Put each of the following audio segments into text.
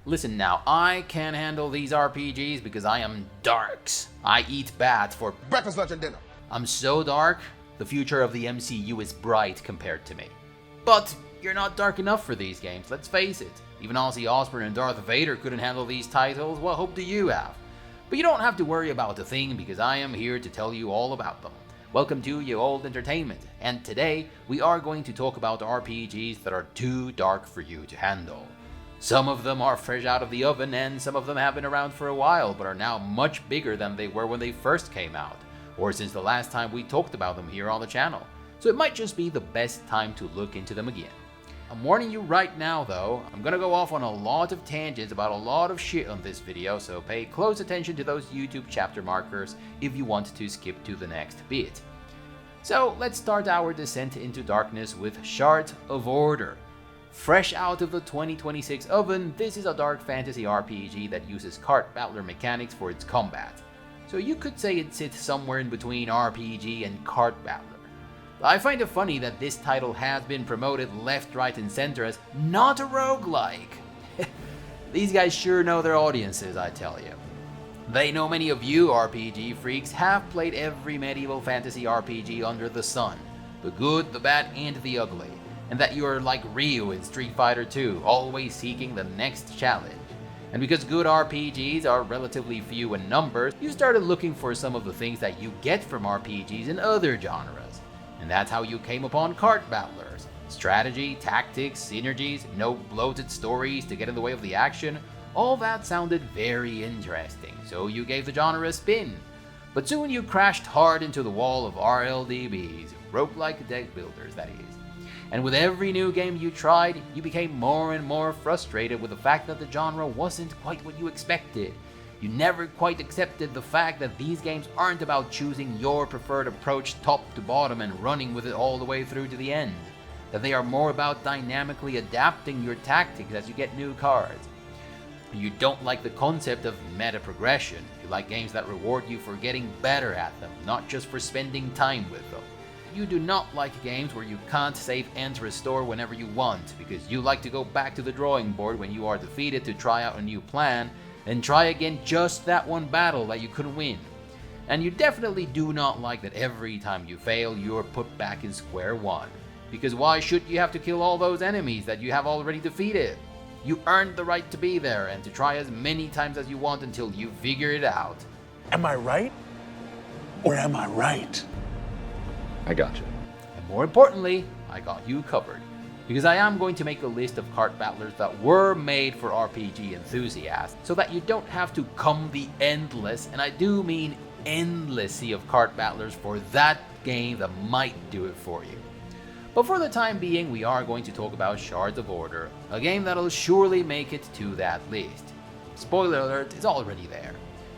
Listen now, I can handle these RPGs because I am darks. I eat bats for breakfast, lunch, and dinner. I'm so dark, the future of the MCU is bright compared to me. But you're not dark enough for these games, let's face it. Even Ozzy Osbourne and Darth Vader couldn't handle these titles, what hope do you have? But you don't have to worry about a thing because I am here to tell you all about them. Welcome to Ye Olde Entertainment, and today we are going to talk about RPGs that are too dark for you to handle. Some of them are fresh out of the oven and some of them have been around for a while but are now much bigger than they were when they first came out, or since the last time we talked about them here on the channel. So it might just be the best time to look into them again. I'm warning you right now though, I'm gonna go off on a lot of tangents about a lot of shit on this video, so pay close attention to those YouTube chapter markers if you want to skip to the next bit. So let's start our descent into darkness with Shards of Order. Fresh out of the 2026 oven, this is a dark fantasy RPG that uses cart battler mechanics for its combat. So you could say it sits somewhere in between RPG and cart battler. I find it funny that this title has been promoted left, right, and center as not a roguelike. These guys sure know their audiences, I tell you. They know many of you RPG freaks have played every medieval fantasy RPG under the sun. The good, the bad, and the ugly. And that you're like Ryu in Street Fighter 2, always seeking the next challenge. And because good RPGs are relatively few in numbers, you started looking for some of the things that you get from RPGs in other genres. And that's how you came upon cart battlers. Strategy, tactics, synergies, no bloated stories to get in the way of the action, all that sounded very interesting, so you gave the genre a spin. But soon you crashed hard into the wall of RLDBs, roguelike deck builders that is. And with every new game you tried, you became more and more frustrated with the fact that the genre wasn't quite what you expected. You never quite accepted the fact that these games aren't about choosing your preferred approach top to bottom and running with it all the way through to the end. That they are more about dynamically adapting your tactics as you get new cards. You don't like the concept of meta progression. You like games that reward you for getting better at them, not just for spending time with them. You do not like games where you can't save and restore whenever you want, because you like to go back to the drawing board when you are defeated to try out a new plan, and try again just that one battle that you couldn't win. And you definitely do not like that every time you fail, you are put back in square one. Because why should you have to kill all those enemies that you have already defeated? You earned the right to be there and to try as many times as you want until you figure it out. Am I right? Or am I right? I got you. And more importantly, I got you covered. Because I am going to make a list of cart battlers that were made for RPG enthusiasts, so that you don't have to come the endless, and I do mean endless sea of cart battlers for that game that might do it for you. But for the time being, we are going to talk about Shards of Order, a game that'll surely make it to that list. Spoiler alert, it's already there.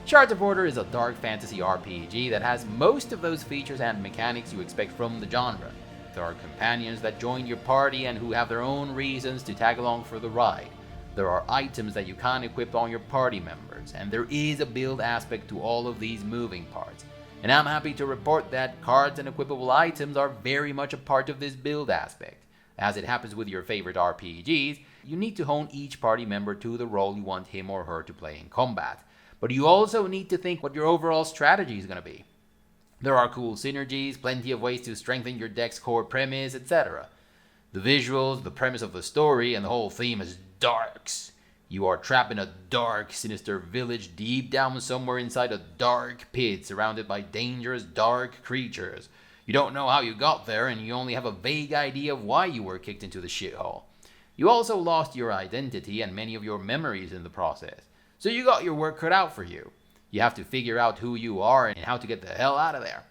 Shards of Order is a dark fantasy RPG that has most of those features and mechanics you expect from the genre. There are companions that join your party and who have their own reasons to tag along for the ride. There are items that you can equip on your party members, and there is a build aspect to all of these moving parts. And I'm happy to report that cards and equipable items are very much a part of this build aspect. As it happens with your favorite RPGs, you need to hone each party member to the role you want him or her to play in combat. But you also need to think what your overall strategy is going to be. There are cool synergies, plenty of ways to strengthen your deck's core premise, etc. The visuals, the premise of the story, and the whole theme is darks. You are trapped in a dark, sinister village deep down somewhere inside a dark pit surrounded by dangerous, dark creatures. You don't know how you got there, and you only have a vague idea of why you were kicked into the shithole. You also lost your identity and many of your memories in the process. So you got your work cut out for you. You have to figure out who you are and how to get the hell out of there.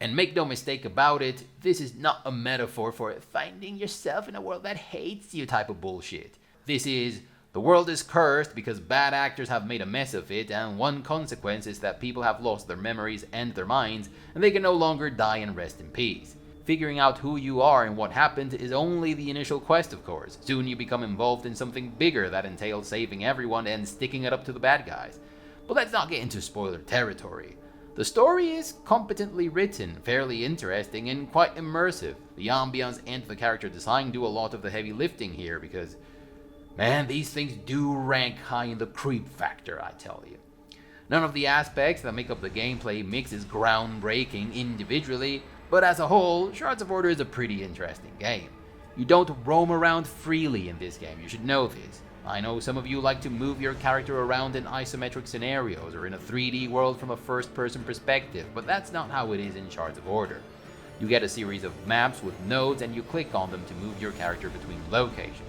And make no mistake about it, this is not a metaphor for finding yourself in a world that hates you type of bullshit. This is, the world is cursed because bad actors have made a mess of it, and one consequence is that people have lost their memories and their minds, and they can no longer die and rest in peace. Figuring out who you are and what happened is only the initial quest, of course. Soon you become involved in something bigger that entails saving everyone and sticking it up to the bad guys. But let's not get into spoiler territory. The story is competently written, fairly interesting, and quite immersive. The ambience and the character design do a lot of the heavy lifting here because, Man, these things do rank high in the creep factor, I tell you. None of the aspects that make up the gameplay mix is groundbreaking individually, but as a whole, Shards of Order is a pretty interesting game. You don't roam around freely in this game, you should know this. I know some of you like to move your character around in isometric scenarios or in a 3D world from a first-person perspective, but that's not how it is in Shards of Order. You get a series of maps with nodes and you click on them to move your character between locations.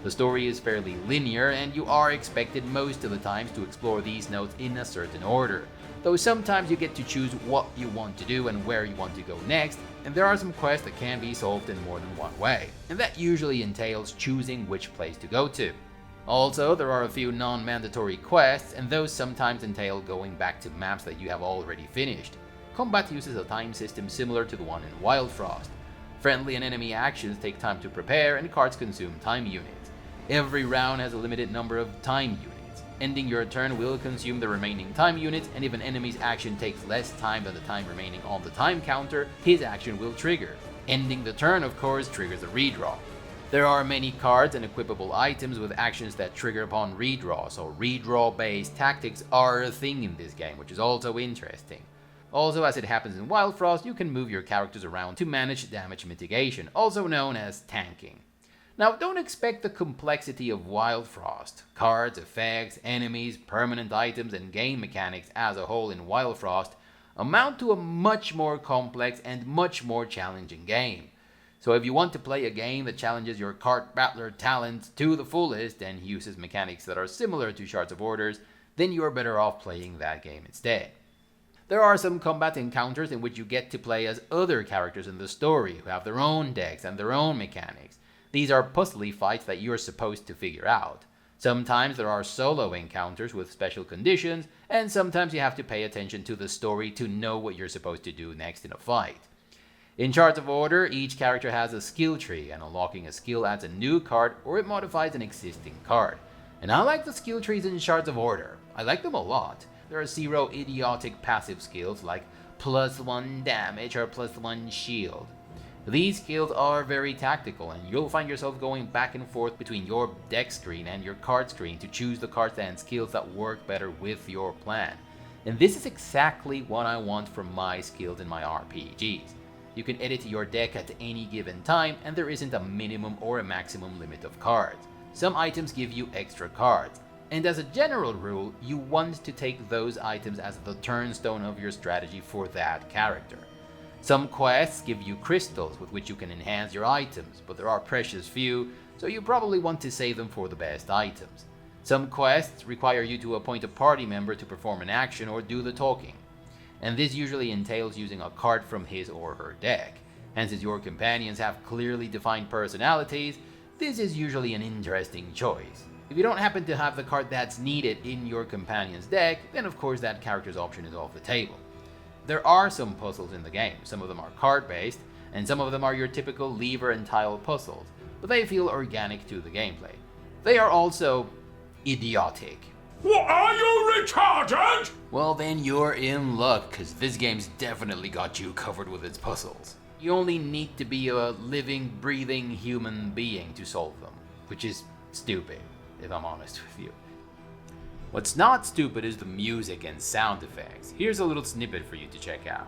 The story is fairly linear and you are expected most of the times to explore these nodes in a certain order, though sometimes you get to choose what you want to do and where you want to go next, and there are some quests that can be solved in more than one way, and that usually entails choosing which place to go to. Also, there are a few non-mandatory quests, and those sometimes entail going back to maps that you have already finished. Combat uses a time system similar to the one in Wild Frost. Friendly and enemy actions take time to prepare, and cards consume time units. Every round has a limited number of time units. Ending your turn will consume the remaining time units, and if an enemy's action takes less time than the time remaining on the time counter, his action will trigger. Ending the turn, of course, triggers a redraw. There are many cards and equipable items with actions that trigger upon redraw, so redraw-based tactics are a thing in this game, which is also interesting. Also, as it happens in Wild Frost, you can move your characters around to manage damage mitigation, also known as tanking. Now, don't expect the complexity of Wild Frost. Cards, effects, enemies, permanent items, and game mechanics as a whole in Wild Frost amount to a much more complex and much more challenging game. So if you want to play a game that challenges your card battler talent to the fullest and uses mechanics that are similar to Shards of Orders, then you are better off playing that game instead. There are some combat encounters in which you get to play as other characters in the story who have their own decks and their own mechanics. These are puzzly fights that you're supposed to figure out. Sometimes there are solo encounters with special conditions, and sometimes you have to pay attention to the story to know what you're supposed to do next in a fight. In Shards of Order, each character has a skill tree, and unlocking a skill adds a new card or it modifies an existing card. And I like the skill trees in Shards of Order. I like them a lot. There are 0 idiotic passive skills like +1 damage or +1 shield. These skills are very tactical, and you'll find yourself going back and forth between your deck screen and your card screen to choose the cards and skills that work better with your plan. And this is exactly what I want from my skills in my RPGs. You can edit your deck at any given time, and there isn't a minimum or a maximum limit of cards. Some items give you extra cards, and as a general rule, you want to take those items as the turnstone of your strategy for that character. Some quests give you crystals with which you can enhance your items, but there are precious few, so you probably want to save them for the best items. Some quests require you to appoint a party member to perform an action or do the talking, and this usually entails using a card from his or her deck. And since your companions have clearly defined personalities, this is usually an interesting choice. If you don't happen to have the card that's needed in your companion's deck, then of course that character's option is off the table. There are some puzzles in the game. Some of them are card-based, and some of them are your typical lever and tile puzzles, but they feel organic to the gameplay. They are also idiotic. What, are you retarded? Well, then you're in luck, cause this game's definitely got you covered with its puzzles. You only need to be a living, breathing human being to solve them, which is stupid, if I'm honest with you. What's not stupid is the music and sound effects. Here's a little snippet for you to check out.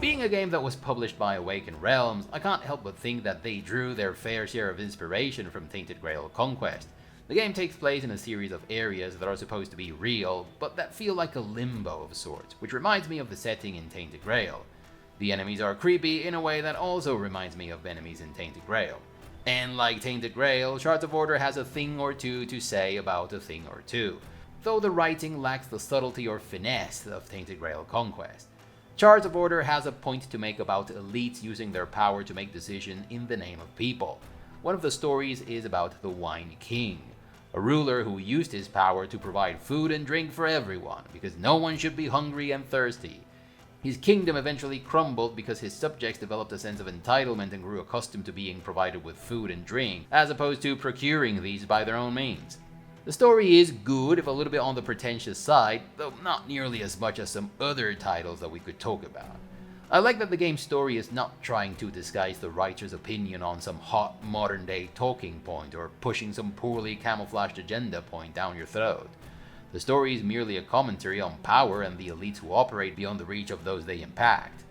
Being a game that was published by Awakened Realms, I can't help but think that they drew their fair share of inspiration from Tainted Grail Conquest. The game takes place in a series of areas that are supposed to be real, but that feel like a limbo of sorts, which reminds me of the setting in Tainted Grail. The enemies are creepy in a way that also reminds me of enemies in Tainted Grail. And like Tainted Grail, Shards of Order has a thing or two to say about a thing or two, though the writing lacks the subtlety or finesse of Tainted Grail Conquest. Shards of Order has a point to make about elites using their power to make decisions in the name of people. One of the stories is about the Wine King, a ruler who used his power to provide food and drink for everyone, because no one should be hungry and thirsty. His kingdom eventually crumbled because his subjects developed a sense of entitlement and grew accustomed to being provided with food and drink, as opposed to procuring these by their own means. The story is good, if a little bit on the pretentious side, though not nearly as much as some other titles that we could talk about. I like that the game's story is not trying to disguise the writer's opinion on some hot modern-day talking point or pushing some poorly camouflaged agenda point down your throat. The story is merely a commentary on power and the elites who operate beyond the reach of those they impact.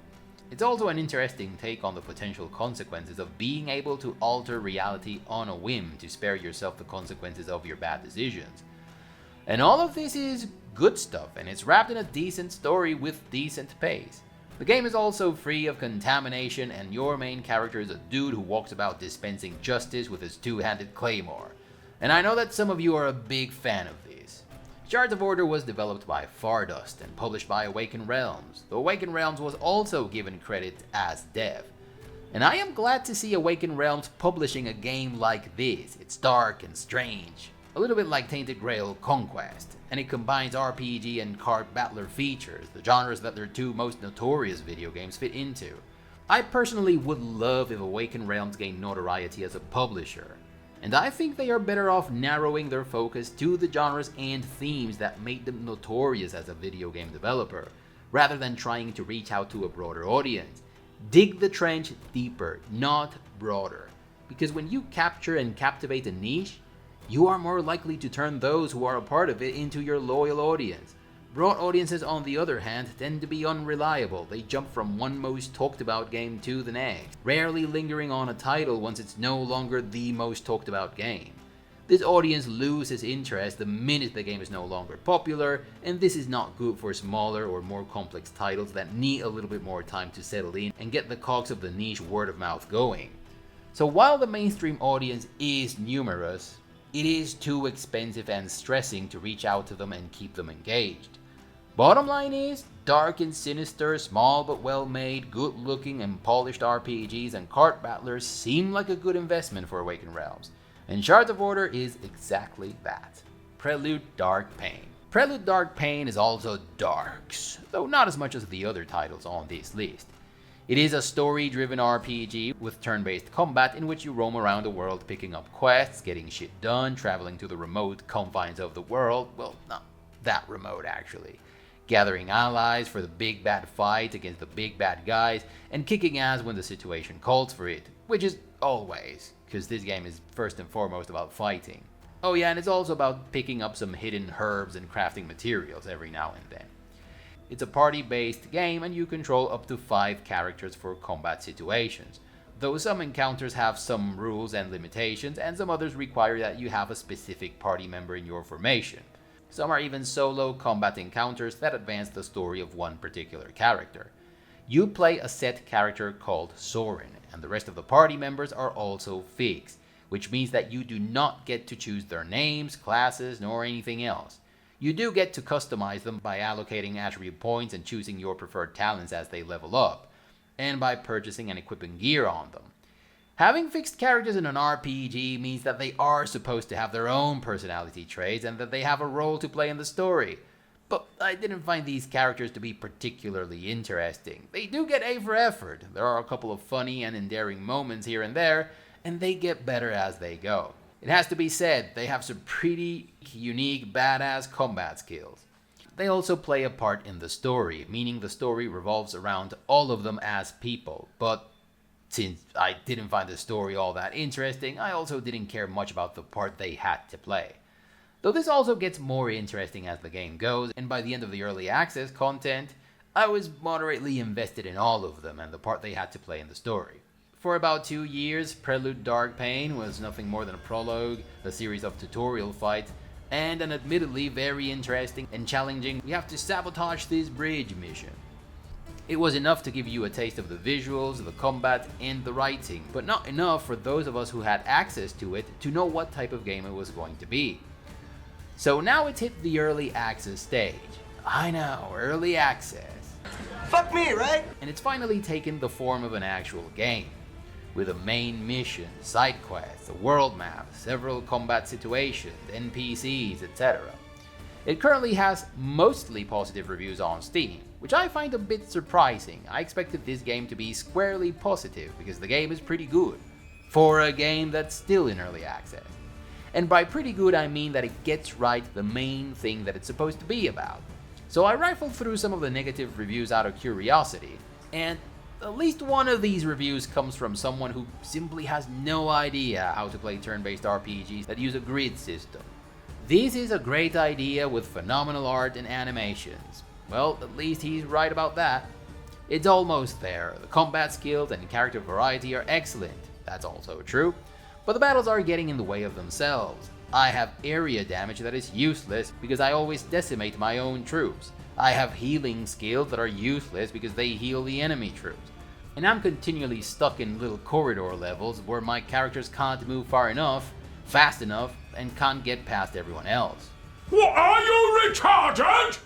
It's also an interesting take on the potential consequences of being able to alter reality on a whim to spare yourself the consequences of your bad decisions. And all of this is good stuff, and it's wrapped in a decent story with decent pace. The game is also free of contamination, and your main character is a dude who walks about dispensing justice with his two-handed claymore. And I know that some of you are a big fan of these. Shards of Order was developed by Fardust and published by Awaken Realms, though Awaken Realms was also given credit as dev. And I am glad to see Awaken Realms publishing a game like this. It's dark and strange, a little bit like Tainted Grail Conquest, and it combines RPG and card battler features, the genres that their two most notorious video games fit into. I personally would love if Awaken Realms gained notoriety as a publisher, and I think they are better off narrowing their focus to the genres and themes that made them notorious as a video game developer, rather than trying to reach out to a broader audience. Dig the trench deeper, not broader, because when you capture and captivate a niche, you are more likely to turn those who are a part of it into your loyal audience. Broad audiences, on the other hand, tend to be unreliable. They jump from one most talked about game to the next, rarely lingering on a title once it's no longer the most talked about game. This audience loses interest the minute the game is no longer popular, and this is not good for smaller or more complex titles that need a little bit more time to settle in and get the cogs of the niche word of mouth going. So while the mainstream audience is numerous, it is too expensive and stressing to reach out to them and keep them engaged. Bottom line is, dark and sinister, small but well made, good looking and polished RPGs and card battlers seem like a good investment for Awaken Realms, and Shards of Order is exactly that. Prelude Dark Pain. Prelude Dark Pain is also darks, though not as much as the other titles on this list. It is a story-driven RPG with turn-based combat in which you roam around the world picking up quests, getting shit done, traveling to the remote confines of the world, well, not that remote actually, gathering allies for the big bad fight against the big bad guys, and kicking ass when the situation calls for it, which is always, because this game is first and foremost about fighting. Oh yeah, and it's also about picking up some hidden herbs and crafting materials every now and then. It's a party-based game, and you control up to 5 characters for combat situations, though some encounters have some rules and limitations, and some others require that you have a specific party member in your formation. Some are even solo combat encounters that advance the story of one particular character. You play a set character called Soren, and the rest of the party members are also fixed, which means that you do not get to choose their names, classes, nor anything else. You do get to customize them by allocating attribute points and choosing your preferred talents as they level up, and by purchasing and equipping gear on them. Having fixed characters in an RPG means that they are supposed to have their own personality traits and that they have a role to play in the story. But I didn't find these characters to be particularly interesting. They do get A for effort. There are a couple of funny and endearing moments here and there, and they get better as they go. It has to be said, they have some pretty unique, badass combat skills. They also play a part in the story, meaning the story revolves around all of them as people, but since I didn't find the story all that interesting, I also didn't care much about the part they had to play. Though this also gets more interesting as the game goes, and by the end of the early access content, I was moderately invested in all of them and the part they had to play in the story. For about 2 years, Prelude Dark Pain was nothing more than a prologue, a series of tutorial fights, and an admittedly very interesting and challenging "we have to sabotage this bridge" mission. It was enough to give you a taste of the visuals, the combat, and the writing, but not enough for those of us who had access to it to know what type of game it was going to be. So now it's hit the early access stage. I know, early access. Fuck me, right? And it's finally taken the form of an actual game. with a main mission, side quests, a world map, several combat situations, NPCs, etc. It currently has mostly positive reviews on Steam, which I find a bit surprising. I expected this game to be squarely positive because the game is pretty good, for a game that's still in early access. And by pretty good I mean that it gets right the main thing that it's supposed to be about. So I rifled through some of the negative reviews out of curiosity, and at least one of these reviews comes from someone who simply has no idea how to play turn-based RPGs that use a grid system. This is a great idea with phenomenal art and animations. Well, at least he's right about that. It's almost there. The combat skills and character variety are excellent. That's also true. But the battles are getting in the way of themselves. I have area damage that is useless because I always decimate my own troops. I have healing skills that are useless because they heal the enemy troops. And I'm continually stuck in little corridor levels where my characters can't move far enough, fast enough, and can't get past everyone else. What, are you retarded?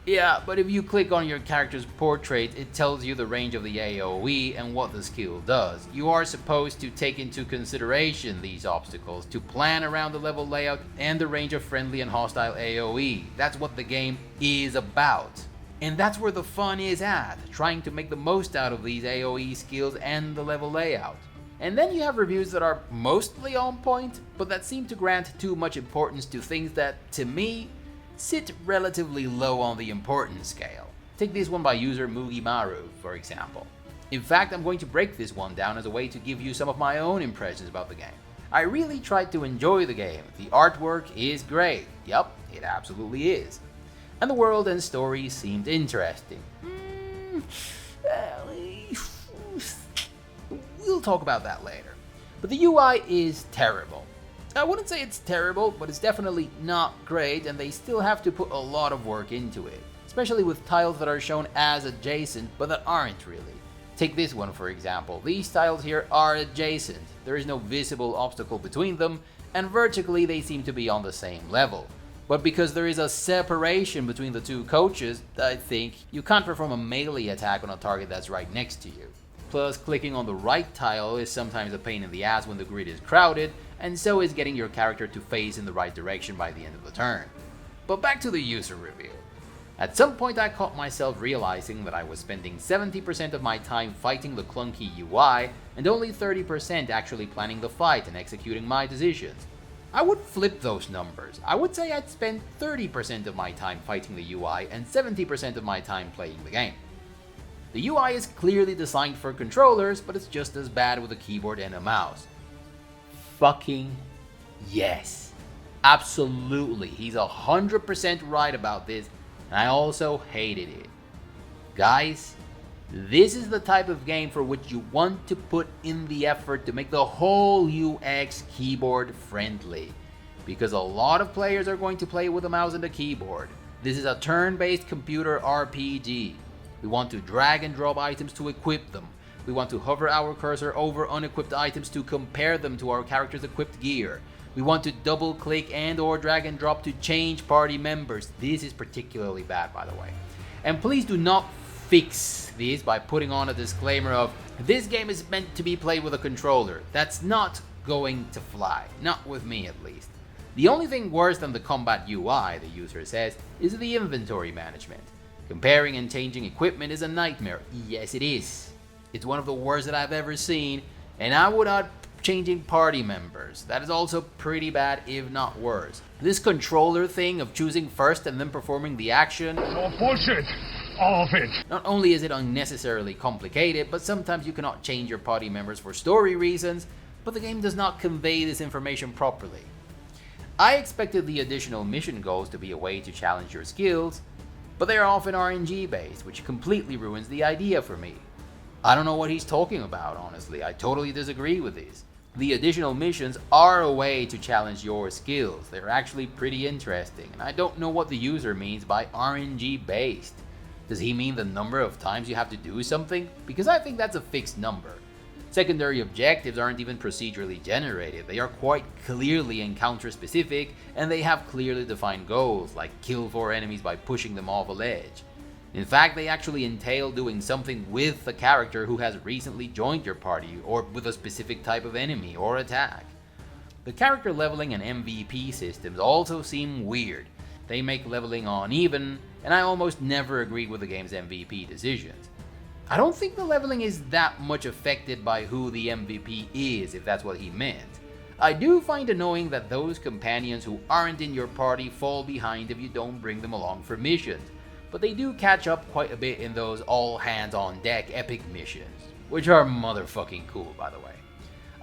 Yeah, but if you click on your character's portrait, it tells you the range of the AoE and what the skill does. You are supposed to take into consideration these obstacles to plan around the level layout and the range of friendly and hostile AoE. That's what the game is about. And that's where the fun is at, trying to make the most out of these AoE skills and the level layout. And then you have reviews that are mostly on point, but that seem to grant too much importance to things that, to me, sit relatively low on the importance scale. Take this one by user Mugimaru, for example. In fact, I'm going to break this one down as a way to give you some of my own impressions about the game. I really tried to enjoy the game. The artwork is great. Yup, it absolutely is. And the world and story seemed interesting. We'll talk about that later. But the UI is terrible. I wouldn't say it's terrible, but it's definitely not great, and they still have to put a lot of work into it, especially with tiles that are shown as adjacent, but that aren't really. Take this one for example. These tiles here are adjacent. There is no visible obstacle between them, and vertically they seem to be on the same level. But because there is a separation between the two coaches, I think, you can't perform a melee attack on a target that's right next to you. Plus, clicking on the right tile is sometimes a pain in the ass when the grid is crowded, and so is getting your character to face in the right direction by the end of the turn. But back to the user review. At some point I caught myself realizing that I was spending 70% of my time fighting the clunky UI, and only 30% actually planning the fight and executing my decisions. I would flip those numbers. I would say I'd spend 30% of my time fighting the UI and 70% of my time playing the game. The UI is clearly designed for controllers, but it's just as bad with a keyboard and a mouse. Fucking yes. Absolutely. He's 100% right about this, and I also hated it. Guys, this is the type of game for which you want to put in the effort to make the whole UX keyboard friendly, because a lot of players are going to play with a mouse and a keyboard. This is a turn-based computer RPG. We want to drag and drop items to equip them. We want to hover our cursor over unequipped items to compare them to our character's equipped gear. We want to double click and or drag and drop to change party members. This is particularly bad, by the way. And please do not fix this by putting on a disclaimer of, this game is meant to be played with a controller. That's not going to fly. Not with me, at least. The only thing worse than the combat UI, the user says, is the inventory management. Comparing and changing equipment is a nightmare. Yes, it is. It's one of the worst that I've ever seen, and I would add changing party members. That is also pretty bad, if not worse. This controller thing of choosing first and then performing the action. Oh, bullshit! All of it! Not only is it unnecessarily complicated, but sometimes you cannot change your party members for story reasons, but the game does not convey this information properly. I expected the additional mission goals to be a way to challenge your skills, but they are often RNG based, which completely ruins the idea for me. I don't know what he's talking about, honestly. I totally disagree with this. The additional missions are a way to challenge your skills. They're actually pretty interesting, and I don't know what the user means by RNG based. Does he mean the number of times you have to do something? Because I think that's a fixed number. Secondary objectives aren't even procedurally generated. They are quite clearly encounter specific, and they have clearly defined goals, like kill 4 enemies by pushing them off a ledge. In fact, they actually entail doing something with a character who has recently joined your party, or with a specific type of enemy or attack. The character leveling and MVP systems also seem weird. They make leveling uneven, and I almost never agree with the game's MVP decisions. I don't think the leveling is that much affected by who the MVP is, if that's what he meant. I do find annoying that those companions who aren't in your party fall behind if you don't bring them along for missions, but they do catch up quite a bit in those all hands on deck epic missions, which are motherfucking cool, by the way.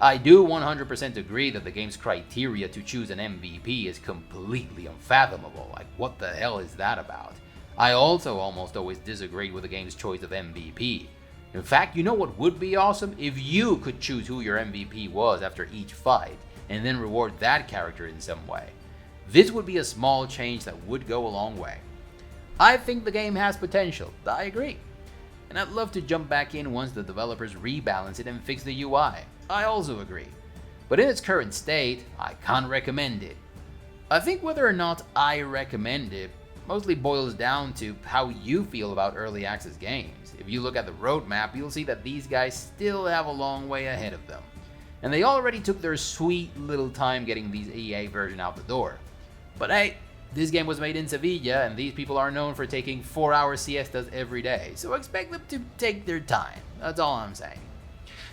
I do 100% agree that the game's criteria to choose an MVP is completely unfathomable. Like, what the hell is that about? I also almost always disagree with the game's choice of MVP. In fact, you know what would be awesome? If you could choose who your MVP was after each fight, and then reward that character in some way. This would be a small change that would go a long way. I think the game has potential, I agree. And I'd love to jump back in once the developers rebalance it and fix the UI. I also agree. But in its current state, I can't recommend it. I think whether or not I recommend it mostly boils down to how you feel about early access games. If you look at the roadmap, you'll see that these guys still have a long way ahead of them. And they already took their sweet little time getting these EA version out the door. But hey, this game was made in Sevilla, and these people are known for taking 4-hour siestas every day, so expect them to take their time. That's all I'm saying.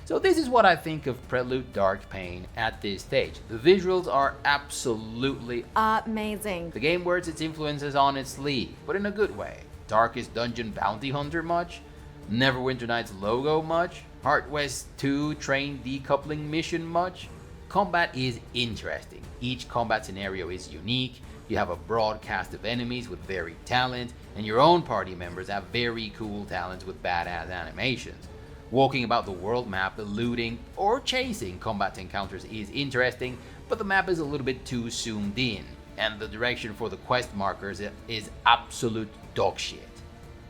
So this is what I think of Prelude Dark Pain at this stage. The visuals are absolutely amazing. The game wears its influences on its sleeve, but in a good way. Darkest Dungeon Bounty Hunter much? Neverwinter Nights logo much? Heart West 2 train decoupling mission much? Combat is interesting. Each combat scenario is unique. You have a broad cast of enemies with varied talent, and your own party members have very cool talents with badass animations. Walking about the world map, looting or chasing combat encounters is interesting, but the map is a little bit too zoomed in, and the direction for the quest markers is absolute dogshit.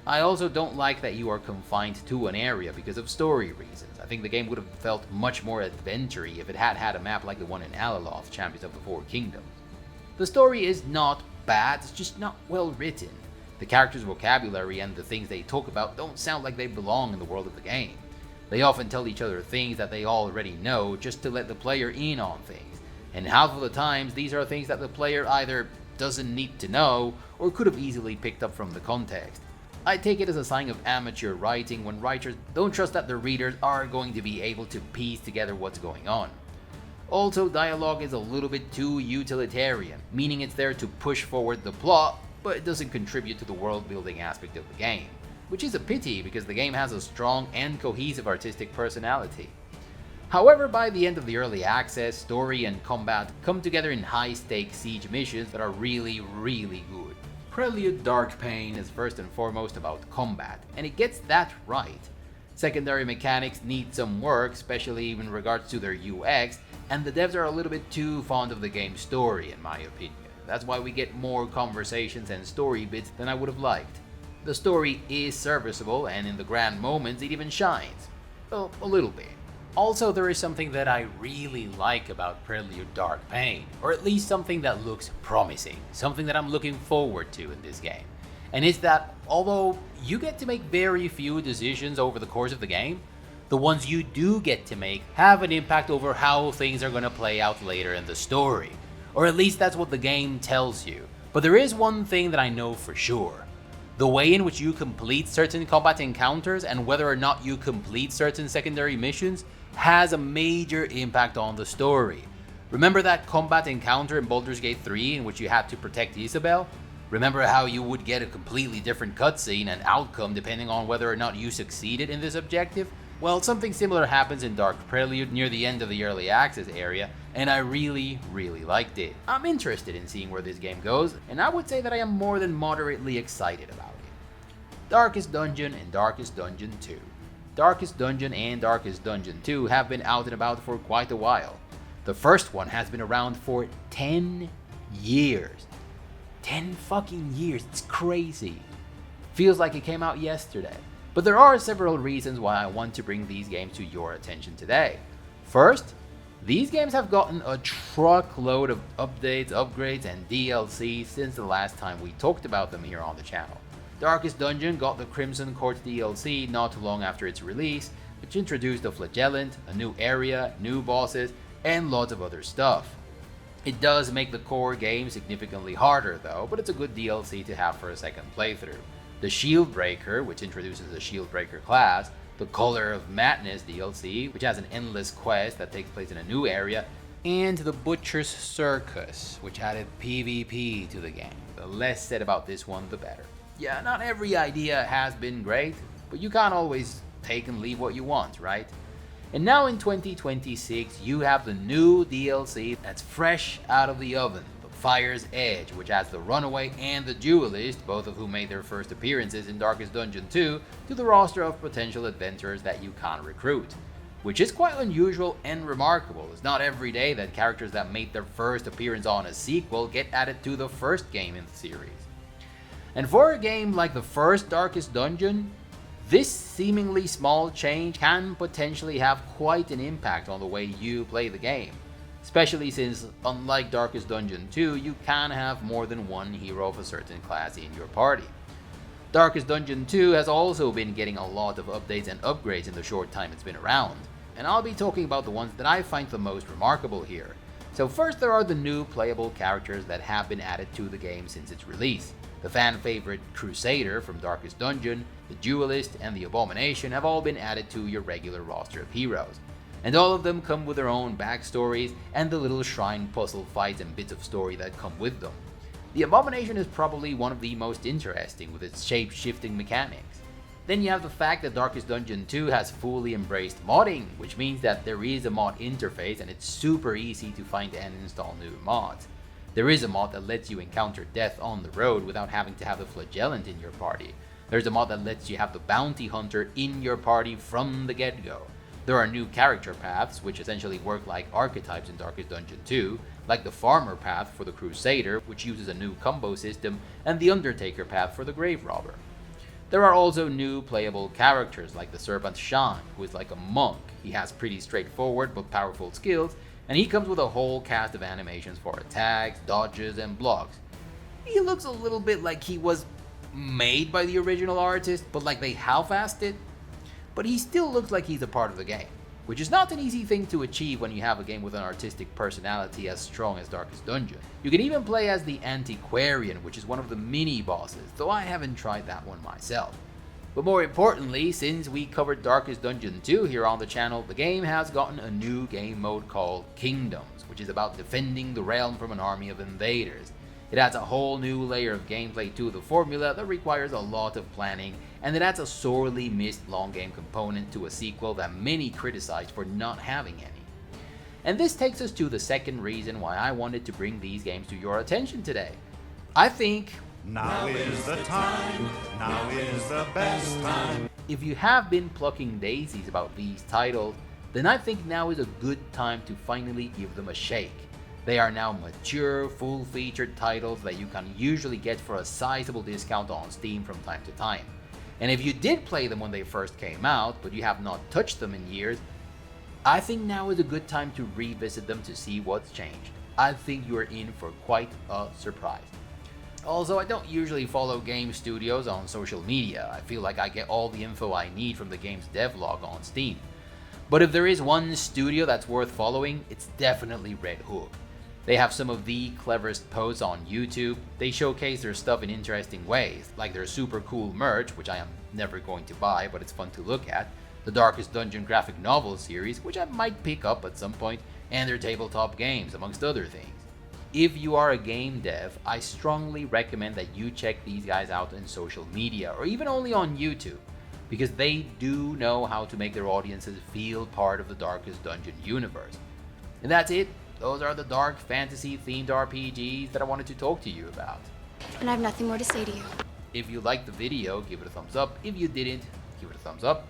I also don't like that you are confined to an area because of story reasons. I think the game would have felt much more adventure-y if it had had a map like the one in Aliloth, Champions of the Four Kingdoms. The story is not bad, it's just not well written. The characters' vocabulary and the things they talk about don't sound like they belong in the world of the game. They often tell each other things that they already know just to let the player in on things, and half of the times these are things that the player either doesn't need to know or could have easily picked up from the context. I take it as a sign of amateur writing when writers don't trust that the readers are going to be able to piece together what's going on. Also, dialogue is a little bit too utilitarian, meaning it's there to push forward the plot, but it doesn't contribute to the world building aspect of the game, which is a pity because the game has a strong and cohesive artistic personality. However, by the end of the early access, story and combat come together in high-stakes siege missions that are really good. Prelude Dark Pain is first and foremost about combat, and it gets that right. Secondary mechanics need some work, especially in regards to their UX, and the devs are a little bit too fond of the game's story in my opinion. That's why we get more conversations and story bits than I would have liked. The story is serviceable, and in the grand moments it even shines. Well, a little bit. Also, there is something that I really like about Prelude Dark Pain, or at least something that looks promising, something that I'm looking forward to in this game. And it's that, although you get to make very few decisions over the course of the game, the ones you do get to make have an impact over how things are going to play out later in the story. Or at least that's what the game tells you. But there is one thing that I know for sure. The way in which you complete certain combat encounters and whether or not you complete certain secondary missions has a major impact on the story. Remember that combat encounter in Baldur's Gate 3 in which you had to protect Isabel? Remember how you would get a completely different cutscene and outcome depending on whether or not you succeeded in this objective? Well, something similar happens in Dark Prelude near the end of the early access area, and I really liked it. I'm interested in seeing where this game goes, and I would say that I am more than moderately excited about it. Darkest Dungeon and Darkest Dungeon 2. Darkest Dungeon and Darkest Dungeon 2 have been out and about for quite a while. The first one has been around for 10 years. 10 fucking years, it's crazy. Feels like it came out yesterday. But there are several reasons why I want to bring these games to your attention today. First, these games have gotten a truckload of updates, upgrades, and DLC since the last time we talked about them here on the channel. Darkest Dungeon got the Crimson Court DLC not too long after its release, which introduced a flagellant, a new area, new bosses, and lots of other stuff. It does make the core game significantly harder though, but it's a good DLC to have for a second playthrough. The Shieldbreaker, which introduces the Shieldbreaker class, the Color of Madness DLC, which has an endless quest that takes place in a new area, and the Butcher's Circus, which added PvP to the game. The less said about this one, the better. Yeah, not every idea has been great, but you can't always take and leave what you want, right? And now in 2026, you have the new DLC that's fresh out of the oven, the Fire's Edge, which adds the Runaway and the Duelist, both of whom made their first appearances in Darkest Dungeon 2, to the roster of potential adventurers that you can recruit. Which is quite unusual and remarkable. It's not every day that characters that made their first appearance on a sequel get added to the first game in the series. And for a game like the first Darkest Dungeon, this seemingly small change can potentially have quite an impact on the way you play the game. Especially since, unlike Darkest Dungeon 2, you can have more than one hero of a certain class in your party. Darkest Dungeon 2 has also been getting a lot of updates and upgrades in the short time it's been around, and I'll be talking about the ones that I find the most remarkable here. So first there are the new playable characters that have been added to the game since its release. The fan favorite Crusader from Darkest Dungeon, the Duelist, and the Abomination have all been added to your regular roster of heroes. And all of them come with their own backstories and the little shrine puzzle fights and bits of story that come with them. The Abomination is probably one of the most interesting with its shape-shifting mechanics. Then you have the fact that Darkest Dungeon 2 has fully embraced modding, which means that there is a mod interface and it's super easy to find and install new mods. There is a mod that lets you encounter death on the road without having to have the flagellant in your party. There's a mod that lets you have the bounty hunter in your party from the get-go. There are new character paths, which essentially work like archetypes in Darkest Dungeon 2, like the Farmer path for the Crusader, which uses a new combo system, and the Undertaker path for the Grave Robber. There are also new playable characters like the Serpent Shan, who is like a monk. He has pretty straightforward but powerful skills, and he comes with a whole cast of animations for attacks, dodges, and blocks. He looks a little bit like he was made by the original artist, but like they half-assed it. But he still looks like he's a part of the game, which is not an easy thing to achieve when you have a game with an artistic personality as strong as Darkest Dungeon. You can even play as the Antiquarian, which is one of the mini-bosses, though I haven't tried that one myself. But more importantly, since we covered Darkest Dungeon 2 here on the channel, the game has gotten a new game mode called Kingdoms, which is about defending the realm from an army of invaders. It adds a whole new layer of gameplay to the formula that requires a lot of planning, and it adds a sorely missed long game component to a sequel that many criticized for not having any. And this takes us to the second reason why I wanted to bring these games to your attention today. I think now is the time, now is the best time. If you have been plucking daisies about these titles, then I think now is a good time to finally give them a shake. They are now mature, full-featured titles that you can usually get for a sizable discount on Steam from time to time. And if you did play them when they first came out, but you have not touched them in years, I think now is a good time to revisit them to see what's changed. I think you are in for quite a surprise. Also, I don't usually follow game studios on social media. I feel like I get all the info I need from the game's devlog on Steam. But if there is one studio that's worth following, it's definitely Red Hook. They have some of the cleverest posts on YouTube. They showcase their stuff in interesting ways, like their super cool merch, which I am never going to buy, but it's fun to look at, the Darkest Dungeon graphic novel series, which I might pick up at some point, and their tabletop games, amongst other things. If you are a game dev, I strongly recommend that you check these guys out on social media, or even only on YouTube, because they do know how to make their audiences feel part of the Darkest Dungeon universe. And that's it. Those are the dark fantasy themed RPGs that I wanted to talk to you about. And I have nothing more to say to you. If you liked the video, give it a thumbs up. If you didn't, give it a thumbs up.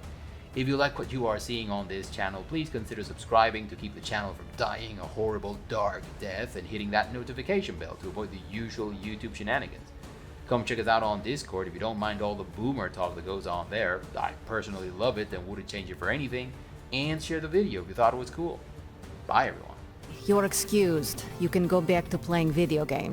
If you like what you are seeing on this channel, please consider subscribing to keep the channel from dying a horrible dark death and hitting that notification bell to avoid the usual YouTube shenanigans. Come check us out on Discord if you don't mind all the boomer talk that goes on there. I personally love it and wouldn't change it for anything. And share the video if you thought it was cool. Bye everyone. You're excused. You can go back to playing video games.